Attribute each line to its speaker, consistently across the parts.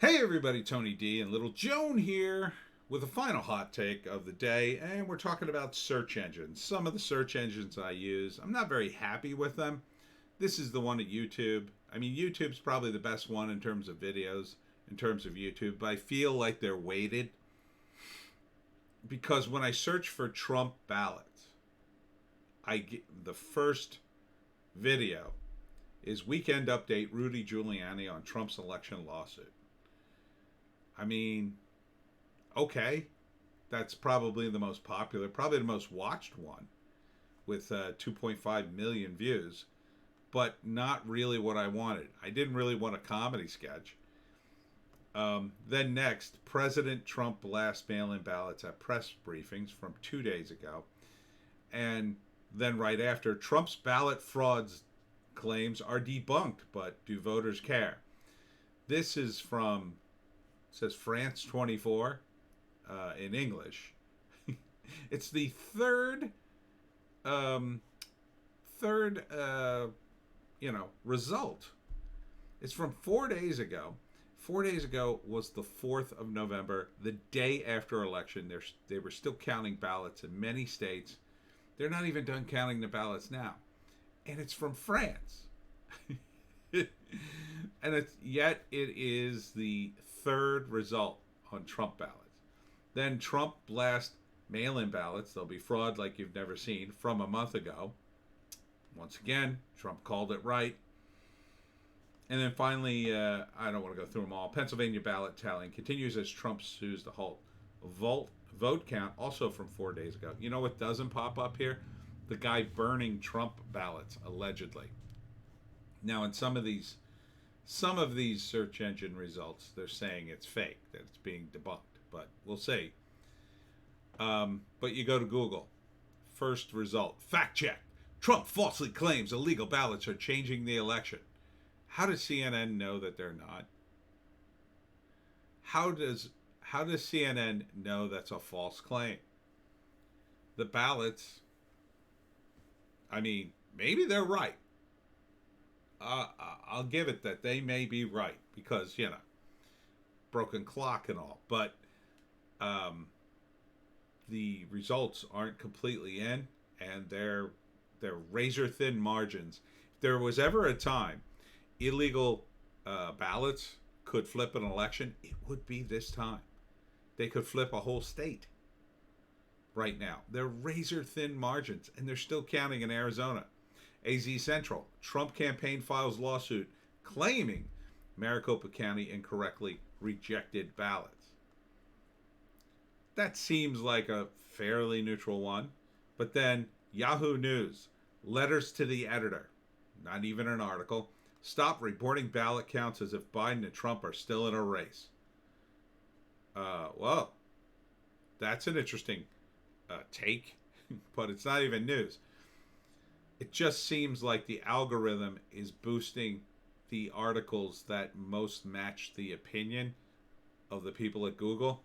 Speaker 1: Hey everybody, Tony D and Little Joan here with a final hot take of the day, and we're talking about search engines. Some of the search engines I use, I'm not very happy with them. This is the one at YouTube. I mean, YouTube's probably the best one in terms of videos, in terms of YouTube, but I feel like they're weighted because when I search for Trump ballots, I get the first video is weekend update Rudy Giuliani on Trump's election lawsuit. I mean, okay, that's probably the most popular, probably the most watched one with 2.5 million views, but not really what I wanted. I didn't really want a comedy sketch. Then next, President Trump blasts mail-in ballots at press briefings from 2 days ago. And then right after, Trump's ballot frauds claims are debunked, but do voters care? This is from, it says France 24 in English. It's the um, third, result. It's from 4 days ago. 4 days ago was the 4th of November, the day after election. They were still counting ballots in many states. They're not even done counting the ballots now. And it's from France. And yet it is the third result on Trump ballots. Then Trump blast mail-in ballots. They'll be fraud like you've never seen from a month ago. Once again, Trump called it right. And then finally, I don't want to go through them all. Pennsylvania ballot tallying continues as Trump sues the halt. Vote count also from 4 days ago. You know what doesn't pop up here? The guy burning Trump ballots allegedly. Now, in some of these search engine results, they're saying it's fake, that it's being debunked. But we'll see. But you go to Google. First result, fact check. Trump falsely claims illegal ballots are changing the election. How does CNN know that they're not? How does CNN know that's a false claim? The ballots, I mean, maybe they're right. I'll give it that they may be right because, broken clock and all. But the results aren't completely in, and they're razor thin margins. If there was ever a time illegal ballots could flip an election, it would be this time. They could flip a whole state right now. They're razor thin margins, and they're still counting in Arizona. AZ Central, Trump campaign files lawsuit claiming Maricopa County incorrectly rejected ballots. That seems like a fairly neutral one. But then Yahoo News, letters to the editor, not even an article, stop reporting ballot counts as if Biden and Trump are still in a race. Well, that's an interesting take, but it's not even news. It just seems like the algorithm is boosting the articles that most match the opinion of the people at Google.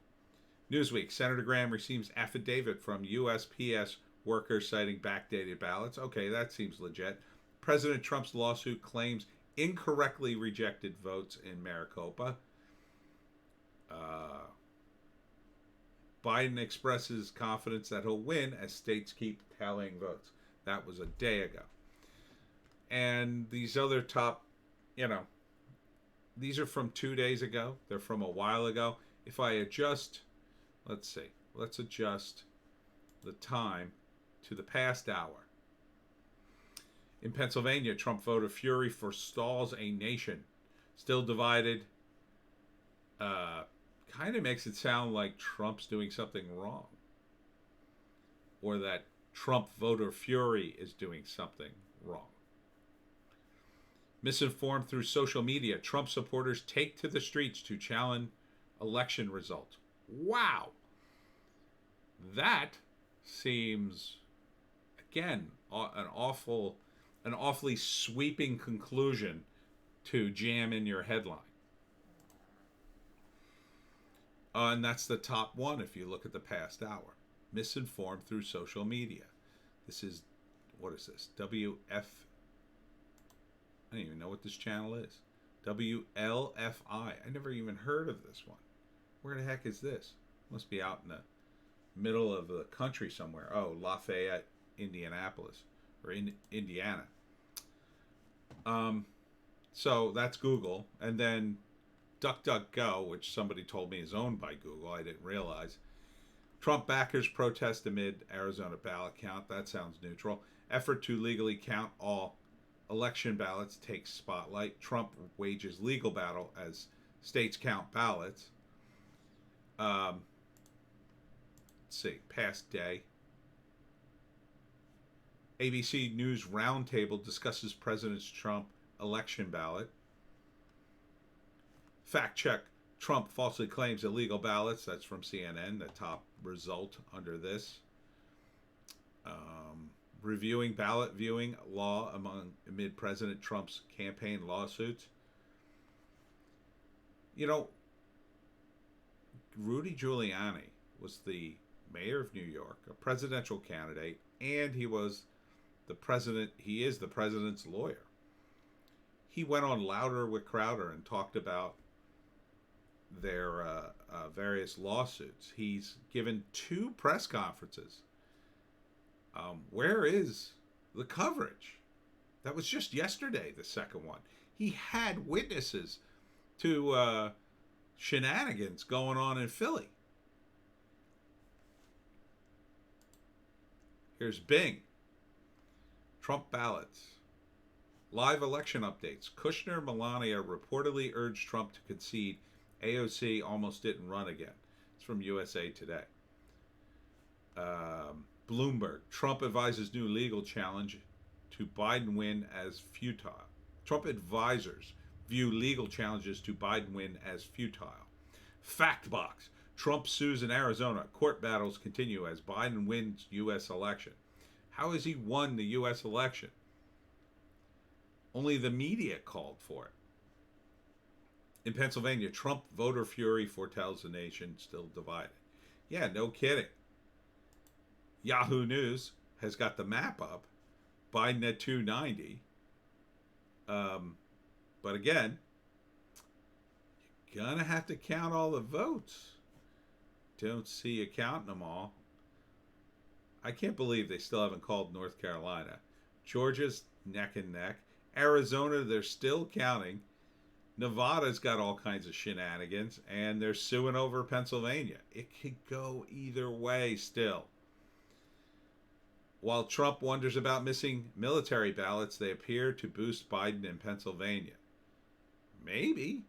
Speaker 1: Newsweek, Senator Graham receives affidavit from USPS workers citing backdated ballots. Okay, that seems legit. President Trump's lawsuit claims incorrectly rejected votes in Maricopa. Biden expresses confidence that he'll win as states keep tallying votes. That was a day ago. And these other top, these are from 2 days ago. They're from a while ago. If I adjust, let's adjust the time to the past hour. In Pennsylvania, Trump voter fury forestalls a nation still divided. Kind of makes it sound like Trump's doing something wrong, or that Trump voter fury is doing something wrong. Misinformed through social media, Trump supporters take to the streets to challenge election results. Wow. That seems, again, an awfully sweeping conclusion to jam in your headline. And that's the top one if you look at the past hour. Misinformed through social media. This is, what is this? WF, I don't even know what this channel is. WLFI. I never even heard of this one. Where the heck is this? Must be out in the middle of the country somewhere. Oh, Lafayette, Indianapolis, or in Indiana. So that's Google. And then DuckDuckGo, which somebody told me is owned by Google. I didn't realize. Trump backers protest amid Arizona ballot count. That sounds neutral. Effort to legally count all election ballots takes spotlight. Trump wages legal battle as states count ballots. Let's see. Past day. ABC News Roundtable discusses President Trump election ballot. Fact check. Trump falsely claims illegal ballots. That's from CNN, the top result under this. Reviewing ballot viewing law amid President Trump's campaign lawsuits. You know, Rudy Giuliani was the mayor of New York, a presidential candidate, and he was the president. He is the president's lawyer. He went on Louder with Crowder and talked about their various lawsuits. He's given 2 press conferences. Where is the coverage? That was just yesterday, the second one. He had witnesses to shenanigans going on in Philly. Here's Bing. Trump ballots. Live election updates. Kushner, Melania reportedly urged Trump to concede. AOC almost didn't run again. It's from USA Today. Bloomberg. Trump advises new legal challenge to Biden win as futile. Trump advisors view legal challenges to Biden win as futile. Factbox. Trump sues in Arizona. Court battles continue as Biden wins U.S. election. How has he won the U.S. election? Only the media called for it. In Pennsylvania, Trump voter fury foretells the nation still divided. Yeah, no kidding. Yahoo News has got the map up. Biden at 290. But again, you're going to have to count all the votes. Don't see you counting them all. I can't believe they still haven't called North Carolina. Georgia's neck and neck. Arizona, they're still counting. Nevada's got all kinds of shenanigans, and they're suing over Pennsylvania. It could go either way still. While Trump wonders about missing military ballots, they appear to boost Biden in Pennsylvania. Maybe.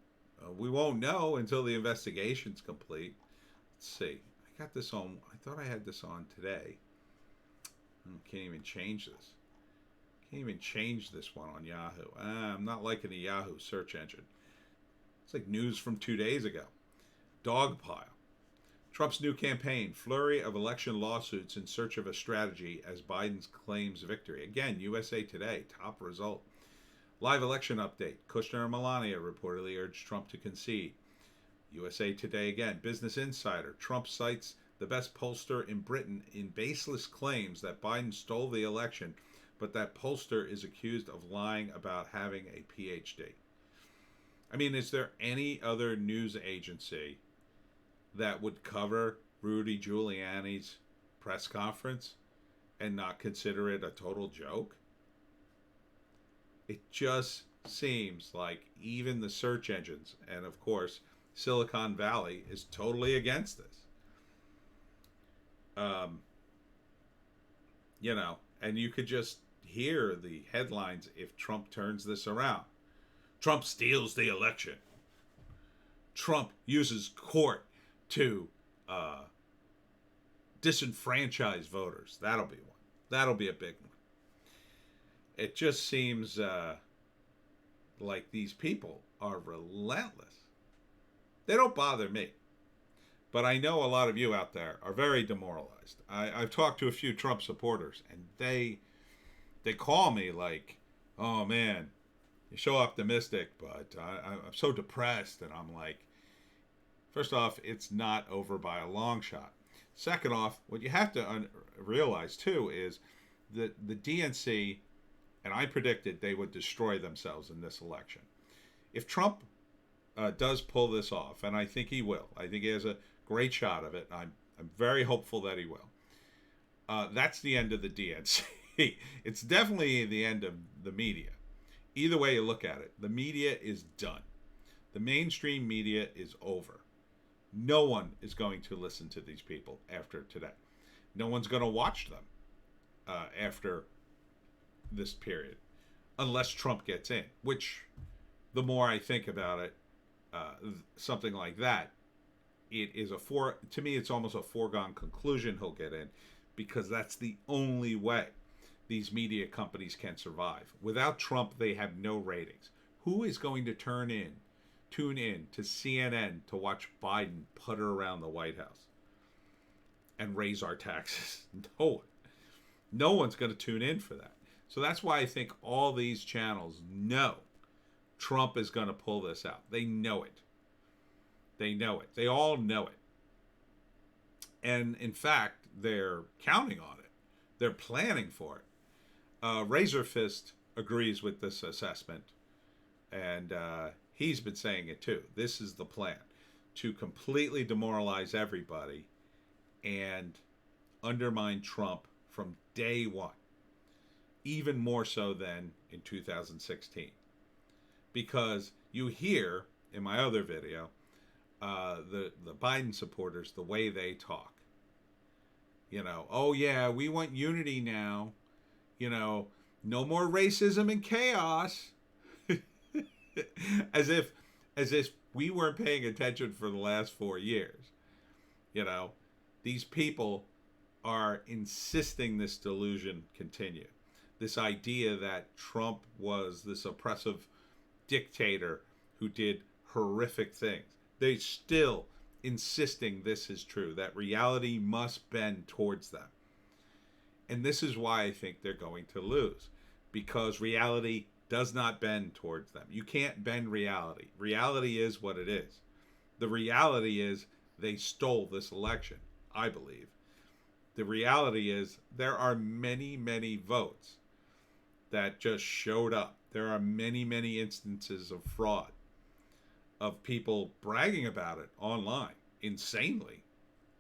Speaker 1: We won't know until the investigation's complete. Let's see. I got this on. I thought I had this on today. Can't even change this. Can't even change this one on Yahoo. I'm not liking the Yahoo search engine. It's like news from 2 days ago. Dogpile. Trump's new campaign, flurry of election lawsuits in search of a strategy as Biden claims victory. Again, USA Today, top result. Live election update. Kushner and Melania reportedly urged Trump to concede. USA Today again. Business Insider. Trump cites the best pollster in Britain in baseless claims that Biden stole the election, but that pollster is accused of lying about having a PhD. I mean, is there any other news agency that would cover Rudy Giuliani's press conference and not consider it a total joke? It just seems like even the search engines, and of course Silicon Valley, is totally against this. And you could just hear the headlines if Trump turns this around. Trump steals the election. Trump uses court to disenfranchise voters. That'll be one. That'll be a big one. It just seems like these people are relentless. They don't bother me. But I know a lot of you out there are very demoralized. I've talked to a few Trump supporters, and they call me like, oh man, you're so optimistic, but I'm so depressed. And I'm like, first off, it's not over by a long shot. Second off, what you have to realize too is that the DNC, and I predicted they would destroy themselves in this election. if Trump does pull this off, and I think he will, I think he has a great shot of it. I'm very hopeful that he will. That's the end of the DNC. It's definitely the end of the media. Either way you look at it, the media is done. The mainstream media is over. No one is going to listen to these people after today. No one's going to watch them after this period, unless Trump gets in, which the more I think about it, something like that, it is to me, it's almost a foregone conclusion he'll get in, because that's the only way these media companies can survive. Without Trump, they have no ratings. Who is going to tune in to CNN to watch Biden putter around the White House and raise our taxes? No one. No one's going to tune in for that. So that's why I think all these channels know Trump is going to pull this out. They know it. They know it. They all know it. And in fact, they're counting on it. They're planning for it. Razor Fist agrees with this assessment. And he's been saying it too. This is the plan, to completely demoralize everybody and undermine Trump from day one. Even more so than in 2016. Because you hear in my other video, the Biden supporters, the way they talk. You know, oh yeah, we want unity now. You know, no more racism and chaos. as if we weren't paying attention for the last 4 years. You know, these people are insisting this delusion continue. This idea that Trump was this oppressive dictator who did horrific things. They're still insisting this is true, that reality must bend towards them. And this is why I think they're going to lose, because reality does not bend towards them. You can't bend reality. Reality is what it is. The reality is they stole this election, I believe. The reality is there are many, many votes that just showed up. There are many, many instances of fraud, of people bragging about it online, insanely.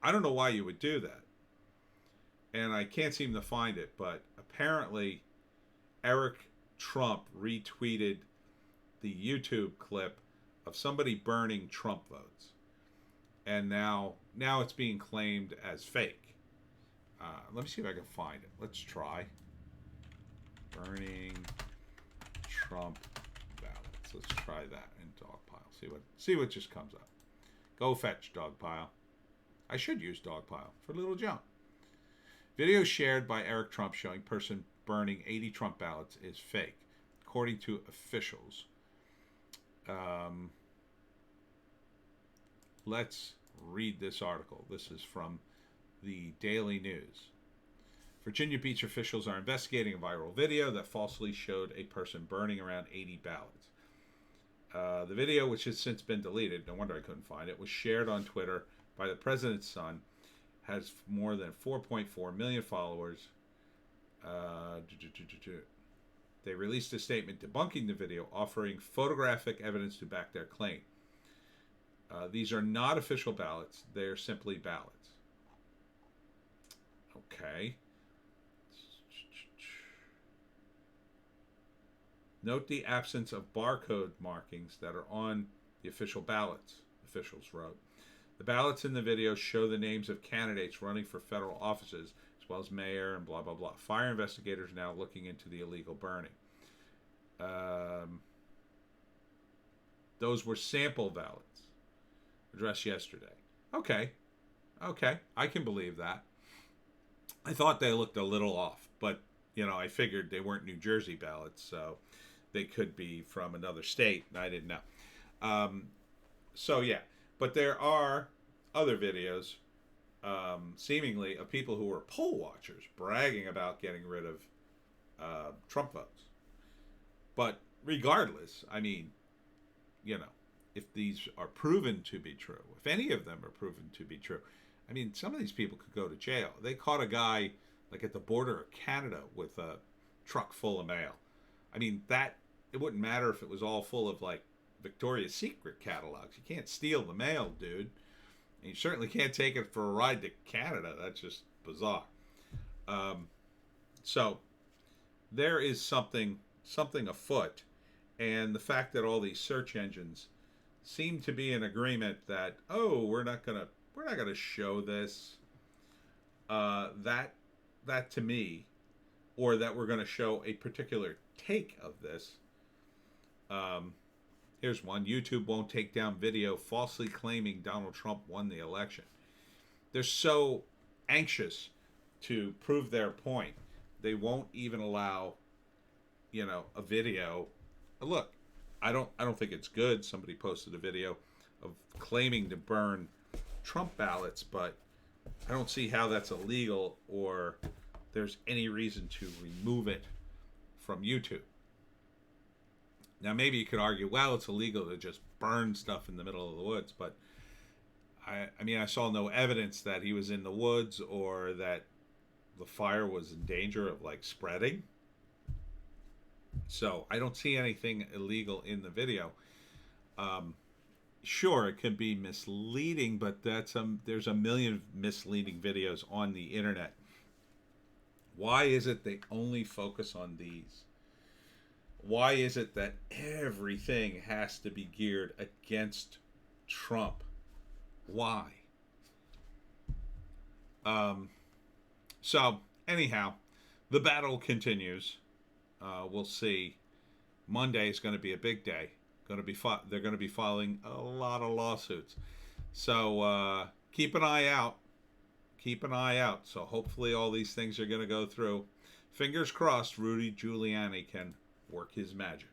Speaker 1: I don't know why you would do that. And I can't seem to find it, but apparently Eric Trump retweeted the YouTube clip of somebody burning Trump votes. And now it's being claimed as fake. Let me see if I can find it. Let's try. Burning Trump ballots. Let's try that in Dogpile. See what just comes up. Go fetch Dogpile. I should use Dogpile for Little John. Video shared by Eric Trump showing person burning 80 Trump ballots is fake, according to officials. Let's read this article. This is from the Daily News. Virginia Beach officials are investigating a viral video that falsely showed a person burning around 80 ballots. The video, which has since been deleted, no wonder I couldn't find it, was shared on Twitter by the president's son, has more than 4.4 million followers. They released a statement debunking the video, offering photographic evidence to back their claim. These are not official ballots. They are simply ballots. Okay. Note the absence of barcode markings that are on the official ballots, officials wrote. The ballots in the video show the names of candidates running for federal offices, as well as mayor and blah, blah, blah. Fire investigators now looking into the illegal burning. Those were sample ballots addressed yesterday. Okay, I can believe that. I thought they looked a little off, but, I figured they weren't New Jersey ballots, so they could be from another state, and I didn't know. But there are other videos, seemingly, of people who were poll watchers bragging about getting rid of Trump votes. But regardless, if these are proven to be true, if any of them are proven to be true, some of these people could go to jail. They caught a guy, at the border of Canada with a truck full of mail. It wouldn't matter if it was all full of, Victoria's Secret catalogs. You can't steal the mail, dude. And you certainly can't take it for a ride to Canada. That's just bizarre. So there is something afoot, and the fact that all these search engines seem to be in agreement that, oh, we're not gonna show this, that to me, or that we're gonna show a particular take of this. Here's one: YouTube won't take down video falsely claiming Donald Trump won the election. They're so anxious to prove their point, they won't even allow, a video. Look, I don't think it's good. Somebody posted a video of claiming to burn Trump ballots, but I don't see how that's illegal or there's any reason to remove it from YouTube. Now, maybe you could argue, well, it's illegal to just burn stuff in the middle of the woods, but I saw no evidence that he was in the woods or that the fire was in danger of spreading. So I don't see anything illegal in the video. Sure, it can be misleading, but there's a million misleading videos on the internet. Why is it they only focus on these? Why is it that everything has to be geared against Trump? Why? So anyhow, the battle continues. We'll see. Monday is going to be a big day. They're going to be filing a lot of lawsuits. So keep an eye out. Keep an eye out. So hopefully all these things are going to go through. Fingers crossed Rudy Giuliani can work his magic.